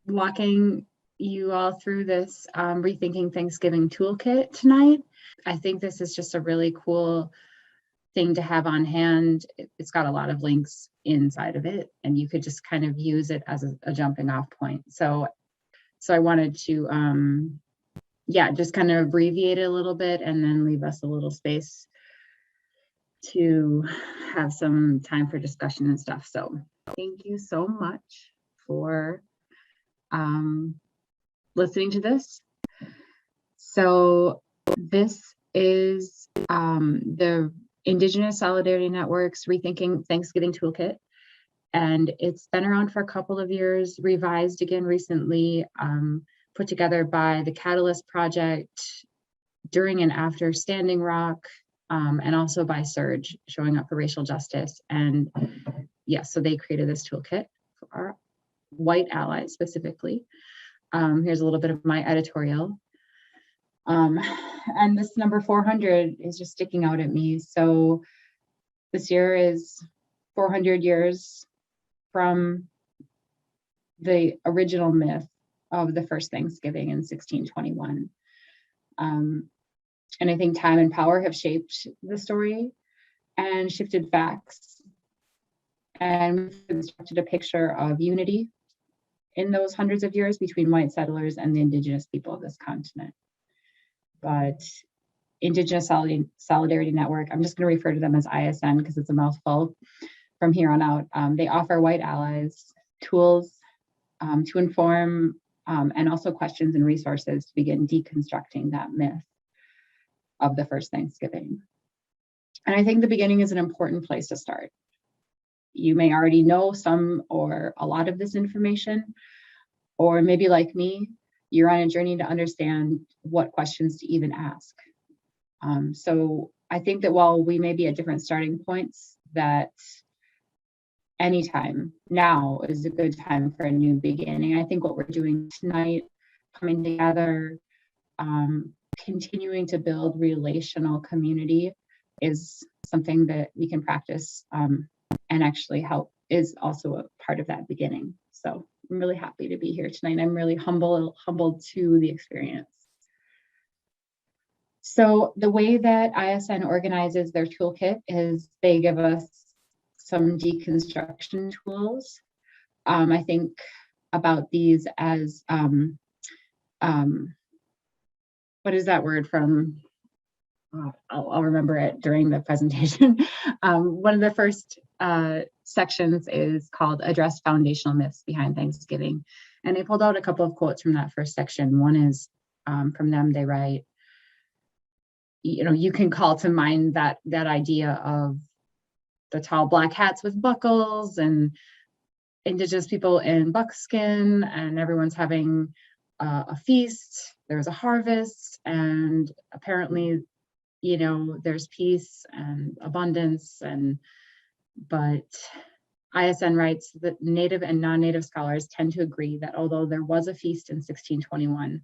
walking you all through this Rethinking Thanksgiving Toolkit tonight. I think this is just a really cool thing to have on hand. It's got a lot of links inside of it, and you could just kind of use it as a jumping off point. So I wanted to, just kind of abbreviate it a little bit and then leave us a little space to have some time for discussion and stuff. So thank you so much for listening to this. So this is the Indigenous Solidarity Network's Rethinking Thanksgiving Toolkit. And it's been around for a couple of years, revised again recently, put together by the Catalyst Project during and after Standing Rock, and also by Surge, showing up for racial justice. And so they created this toolkit for our white allies specifically. Here's a little bit of my editorial. And this number 400 is just sticking out at me. So this year is 400 years from the original myth of the first Thanksgiving in 1621. And I think time and power have shaped the story and shifted facts. And we've constructed a picture of unity in those hundreds of years between white settlers and the Indigenous people of this continent. But Indigenous Solidarity Network, I'm just going to refer to them as ISN because it's a mouthful from here on out. They offer white allies tools to inform and also questions and resources to begin deconstructing that myth of the first Thanksgiving. And I think the beginning is an important place to start. You may already know some or a lot of this information, or maybe like me, you're on a journey to understand what questions to even ask. So I think that while we may be at different starting points, that anytime now is a good time for a new beginning. I think what we're doing tonight, coming together, continuing to build relational community is something that we can practice and actually help is also a part of that beginning. So I'm really happy to be here tonight. I'm really humbled to the experience. So the way that ISN organizes their toolkit is they give us some deconstruction tools. I think about these as, what is that word from? I'll remember it during the presentation. One of the first sections is called Address Foundational Myths Behind Thanksgiving. And I pulled out a couple of quotes from that first section. One is from them, they write, you can call to mind that idea of the tall black hats with buckles and Indigenous people in buckskin, and everyone's having a feast. There's a harvest, and apparently, there's peace and abundance. But ISN writes that Native and non-Native scholars tend to agree that although there was a feast in 1621,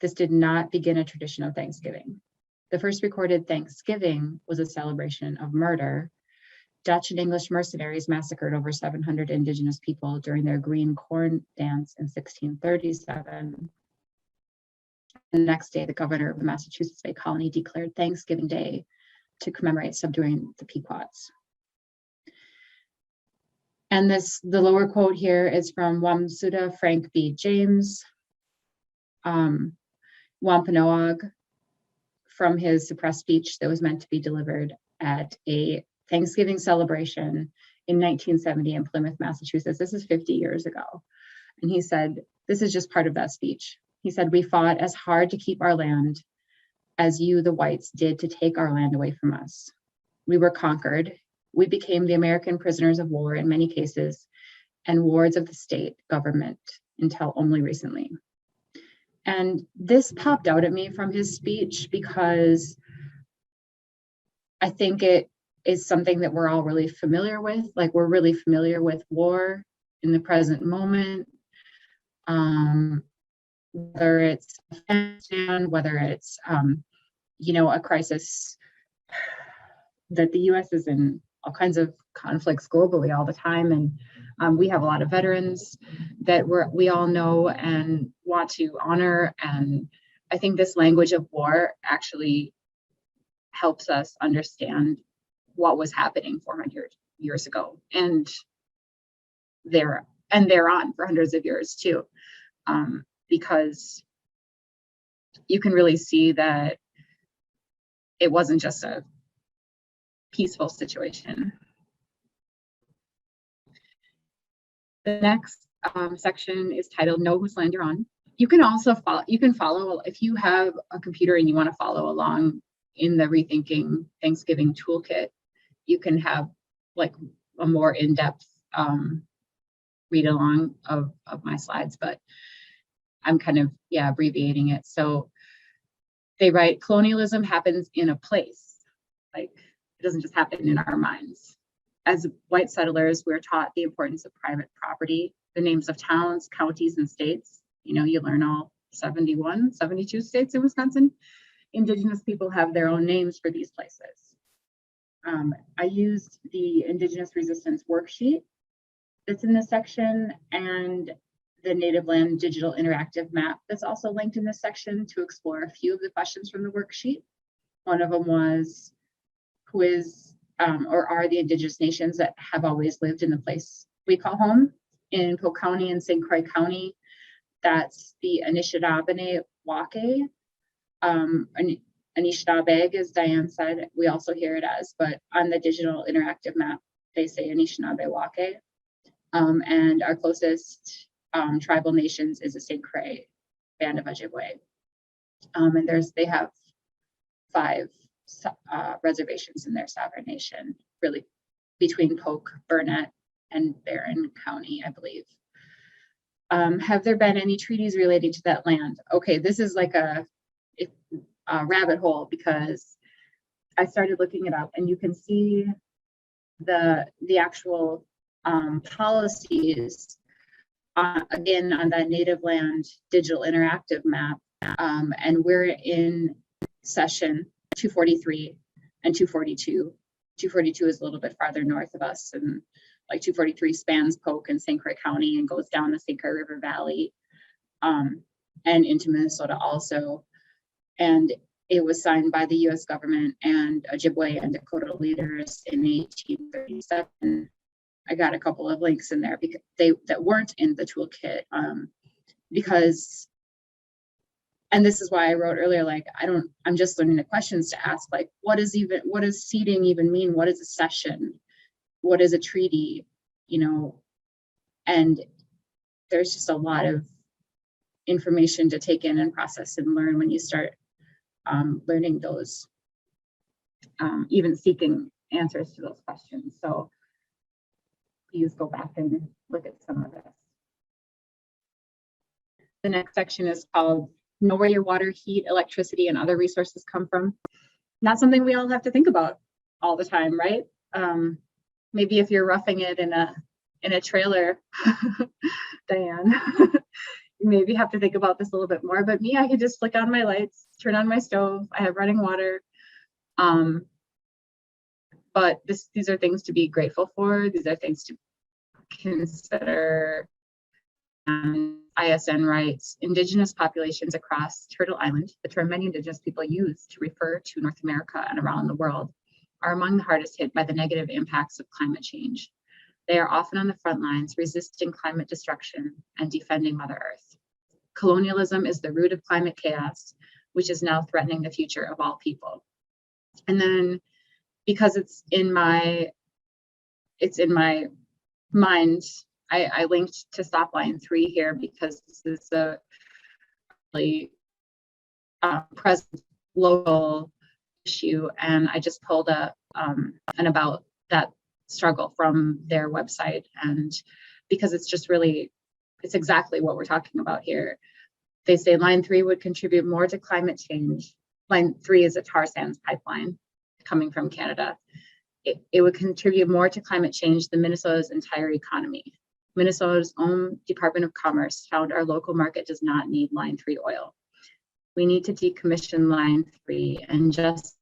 this did not begin a tradition of Thanksgiving. The first recorded Thanksgiving was a celebration of murder. Dutch and English mercenaries massacred over 700 Indigenous people during their Green Corn Dance in 1637. The next day, the governor of the Massachusetts Bay Colony declared Thanksgiving Day to commemorate subduing the Pequots. And the lower quote here is from Wamsuta Frank B. James, Wampanoag, from his suppressed speech that was meant to be delivered at a Thanksgiving celebration in 1970 in Plymouth, Massachusetts. This is 50 years ago. And he said, this is just part of that speech. He said, "We fought as hard to keep our land as you, the whites, did to take our land away from us. We were conquered. We became the American prisoners of war in many cases and wards of the state government until only recently." And this popped out at me from his speech because I think it is something that we're all really familiar with. Like, we're really familiar with war in the present moment, whether it's Afghanistan, whether it's, a crisis that the U.S. is in all kinds of conflicts globally all the time. And we have a lot of veterans that we all know and want to honor. And I think this language of war actually helps us understand what was happening 400 years ago and thereon for hundreds of years too, because you can really see that it wasn't just a peaceful situation. The next section is titled Know Whose Land You're On. You can also follow if you have a computer and you want to follow along in the Rethinking Thanksgiving Toolkit. You can have like a more in-depth read along of my slides, but I'm kind of abbreviating it. So they write, colonialism happens in a place. Like, it doesn't just happen in our minds. As white settlers, we're taught the importance of private property, the names of towns, counties, and states. You know, you learn all 72 states in Wisconsin. Indigenous people have their own names for these places. I used the Indigenous Resistance worksheet that's in this section and the Native Land Digital Interactive Map that's also linked in this section to explore a few of the questions from the worksheet. One of them was, who is or are the Indigenous nations that have always lived in the place we call home? In Polk County and St. Croix County, that's the Anishinaabe Wake. Anishinaabe, as Diane said, we also hear it as, but on the digital interactive map, they say Anishinaabe Wake. And our closest tribal nations is the St. Croix Band of Ojibwe. And they have 5 reservations in their sovereign nation, really between Polk, Burnett, and Barron County, I believe. Have there been any treaties relating to that land? Okay, this is like a rabbit hole because I started looking it up, and you can see the actual policies again on the Native Land Digital Interactive Map, and we're in session 243 and 242. 242 is a little bit farther north of us, and like 243 spans Polk and St. Croix County and goes down the St. Croix River Valley and into Minnesota also. And it was signed by the US government and Ojibwe and Dakota leaders in 1837. I got a couple of links in there because that weren't in the toolkit, because, and this is why I wrote earlier, like, I'm just learning the questions to ask, like, what does ceding even mean? What is a cession? What is a treaty? You know, and there's just a lot of information to take in and process and learn when you start learning those, even seeking answers to those questions. So please go back and look at some of this. The next section is called Know Where Your Water, Heat, Electricity, and Other Resources Come From. Not something we all have to think about all the time, right? Maybe if you're roughing it in a trailer, Diane, you maybe have to think about this a little bit more. But me, I could just flick on my lights, turn on my stove. I have running water. But these are things to be grateful for. These are things to consider. ISN writes, Indigenous populations across Turtle Island, the term many Indigenous people use to refer to North America and around the world, are among the hardest hit by the negative impacts of climate change. They are often on the front lines, resisting climate destruction and defending Mother Earth. Colonialism is the root of climate chaos, which is now threatening the future of all people. And then, because it's in my mind, I linked to stop line 3 here because this is a really present local issue, and I just pulled an about that struggle from their website, and because it's just really, it's exactly what we're talking about here. They say line 3 would contribute more to climate change. Line 3 is a tar sands pipeline coming from Canada. It would contribute more to climate change than Minnesota's entire economy. Minnesota's own Department of Commerce found our local market does not need line 3 oil. We need to decommission line 3 and just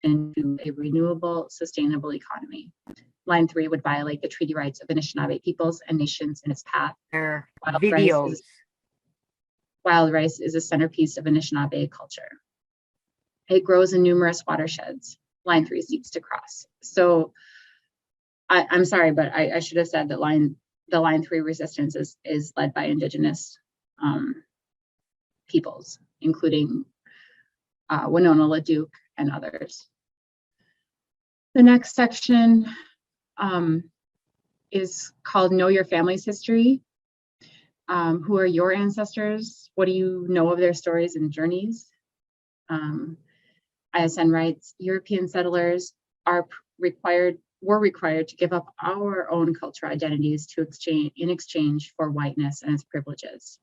into a renewable, sustainable economy. Line 3 would violate the treaty rights of Anishinaabe peoples and nations in its path. Wild rice is a centerpiece of Anishinaabe culture. It grows in numerous watersheds. Line 3 seeks to cross. So I'm sorry, but I should have said that the line 3 resistance is led by Indigenous peoples, including Winona LaDuke and others. The next section is called Know Your Family's History. Who are your ancestors? What do you know of their stories and journeys? ISN writes, European settlers were required to give up our own cultural identities in exchange for whiteness and its privileges.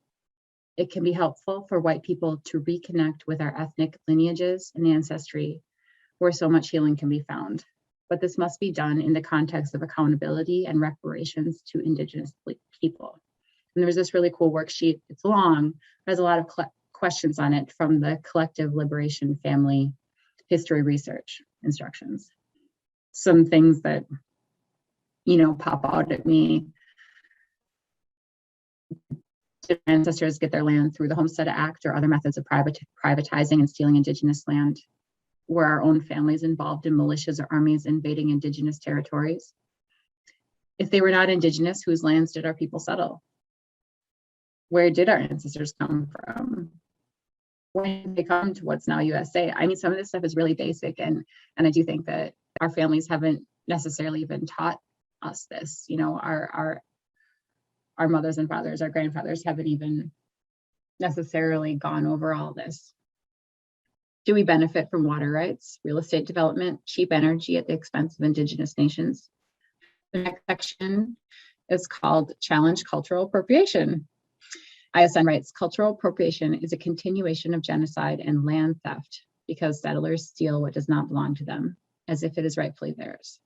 It can be helpful for white people to reconnect with our ethnic lineages and ancestry, where so much healing can be found. But this must be done in the context of accountability and reparations to Indigenous people. And there's this really cool worksheet. It's long, has a lot of questions on it from the Collective Liberation Family History Research instructions. Some things that, pop out at me. Did ancestors get their land through the Homestead Act or other methods of privatizing and stealing Indigenous land? Were our own families involved in militias or armies invading Indigenous territories? If they were not Indigenous, whose lands did our people settle? Where did our ancestors come from? When did they come to what's now USA? I mean, some of this stuff is really basic, and I do think that our families haven't necessarily even taught us this. Our mothers and fathers, our grandfathers haven't even necessarily gone over all this. Do we benefit from water rights, real estate development, cheap energy at the expense of Indigenous nations? The next section is called Challenge Cultural Appropriation. ISN writes, cultural appropriation is a continuation of genocide and land theft because settlers steal what does not belong to them, as if it is rightfully theirs.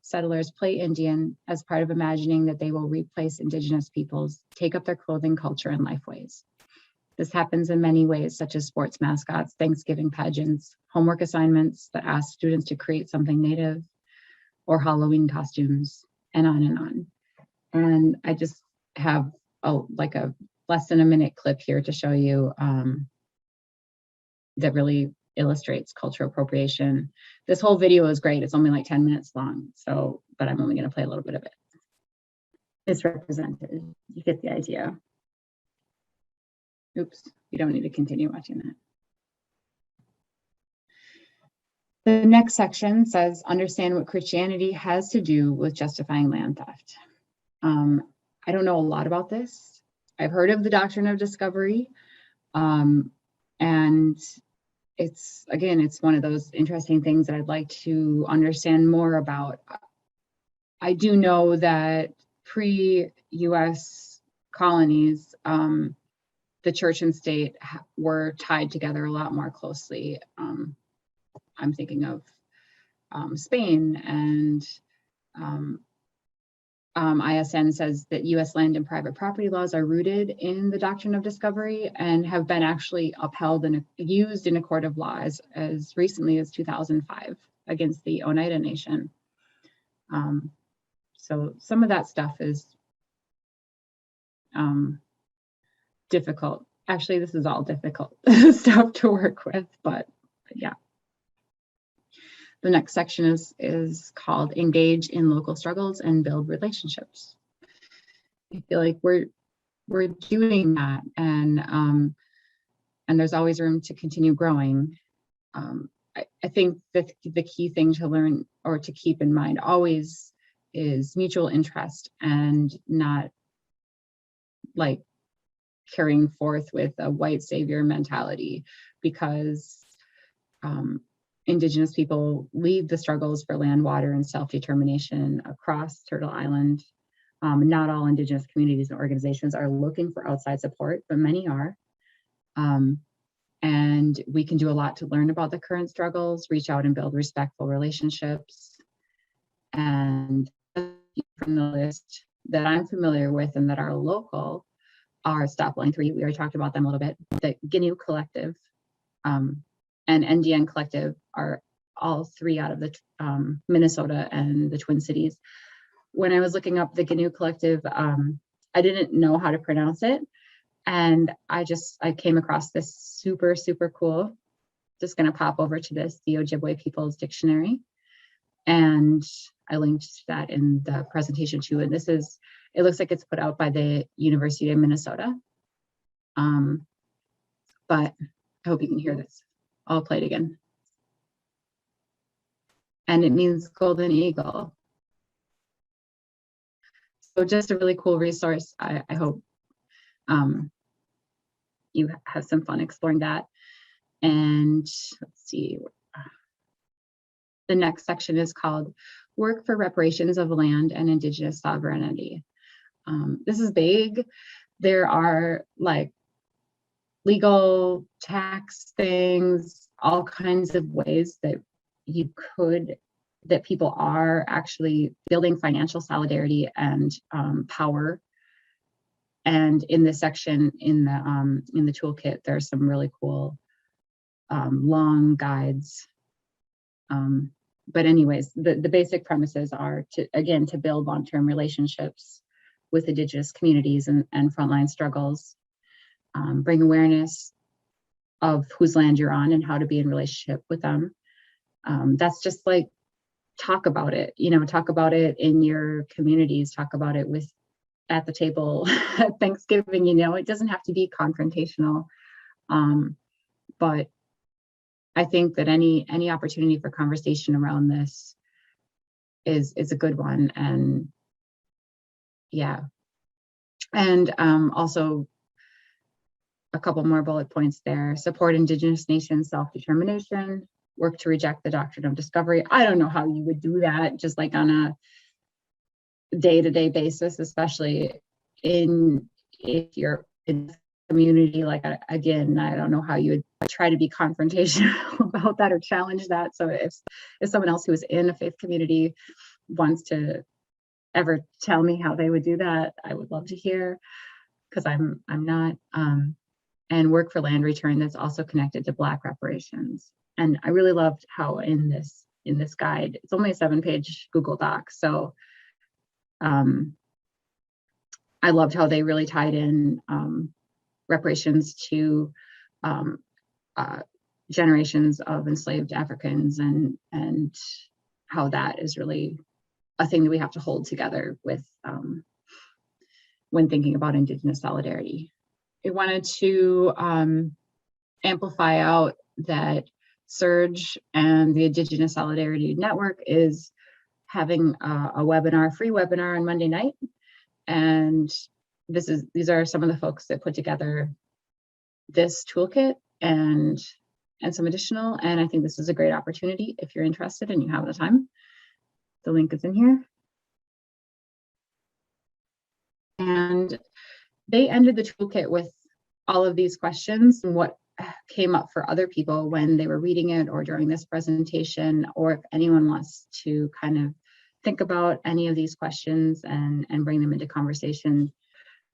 Settlers play Indian as part of imagining that they will replace Indigenous peoples, take up their clothing, culture, and life ways. This happens in many ways, such as sports mascots, Thanksgiving pageants, homework assignments that ask students to create something native, or Halloween costumes, and on and on. And I just have a less than a minute clip here to show you that really illustrates cultural appropriation. This whole video is great. It's only like 10 minutes long, but I'm only going to play a little bit of it. It's represented. You get the idea. Oops, you don't need to continue watching that. The next section says, understand what Christianity has to do with justifying land theft. I don't know a lot about this. I've heard of the doctrine of discovery, and it's one of those interesting things that I'd like to understand more about. I do know that pre-US colonies, the church and state were tied together a lot more closely. I'm thinking of Spain, and ISN says that US land and private property laws are rooted in the doctrine of discovery and have been actually upheld and used in a court of law as recently as 2005 against the Oneida Nation. So some of that stuff is difficult. Actually, this is all difficult stuff to work with, but yeah. The next section is called Engage in Local Struggles and Build Relationships. I feel like we're doing that, and there's always room to continue growing. I think that the key thing to learn or to keep in mind always is mutual interest, and not like carrying forth with a white savior mentality, because Indigenous people lead the struggles for land, water, and self-determination across Turtle Island. Not all Indigenous communities and organizations are looking for outside support, but many are. And we can do a lot to learn about the current struggles, reach out and build respectful relationships. And from the list that I'm familiar with and that are local are Stop Line 3, we already talked about them a little bit, the GNU Collective, and NDN Collective are all three out of the Minnesota and the Twin Cities. When I was looking up the GNU Collective, I didn't know how to pronounce it. And I came across this super, super cool, just going to pop over to this, the Ojibwe People's Dictionary. And I linked to that in the presentation too. And it looks like it's put out by the University of Minnesota. But I hope you can hear this. I'll play it again. And it means golden eagle. So just a really cool resource. I hope you have some fun exploring that. And let's see. The next section is called Work for Reparations of Land and Indigenous Sovereignty. This is big. There are like legal, tax things, all kinds of ways that people are actually building financial solidarity and power. And in this section in the toolkit, there's some really cool long guides. But anyways, the basic premises are to build long-term relationships with Indigenous communities and frontline struggles, bring awareness of whose land you're on and how to be in relationship with them. That's just like, talk about it, talk about it in your communities, talk about it at the table at Thanksgiving, it doesn't have to be confrontational. But I think that any opportunity for conversation around this is a good one. And yeah. And also a couple more bullet points there. Support Indigenous nations self-determination, work to reject the doctrine of discovery. I don't know how you would do that just like on a day-to-day basis, especially if you're in a community. Like, again, I don't know how you would try to be confrontational about that or challenge that. So if someone else who is in a faith community wants to ever tell me how they would do that, I would love to hear, because I'm not. And work for land return that's also connected to Black reparations. And I really loved how in this guide, it's only a 7-page Google Doc. So I loved how they really tied in reparations to generations of enslaved Africans and how that is really a thing that we have to hold together with when thinking about Indigenous solidarity. I wanted to amplify out that Surge and the Indigenous Solidarity Network is having a free webinar on Monday night. And these are some of the folks that put together this toolkit and some additional. And I think this is a great opportunity if you're interested and you have the time. The link is in here. And they ended the toolkit with all of these questions and what came up for other people when they were reading it or during this presentation, or if anyone wants to kind of think about any of these questions and bring them into conversation.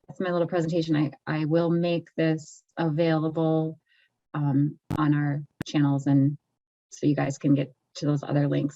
That's my little presentation. I will make this available on our channels, and so you guys can get to those other links.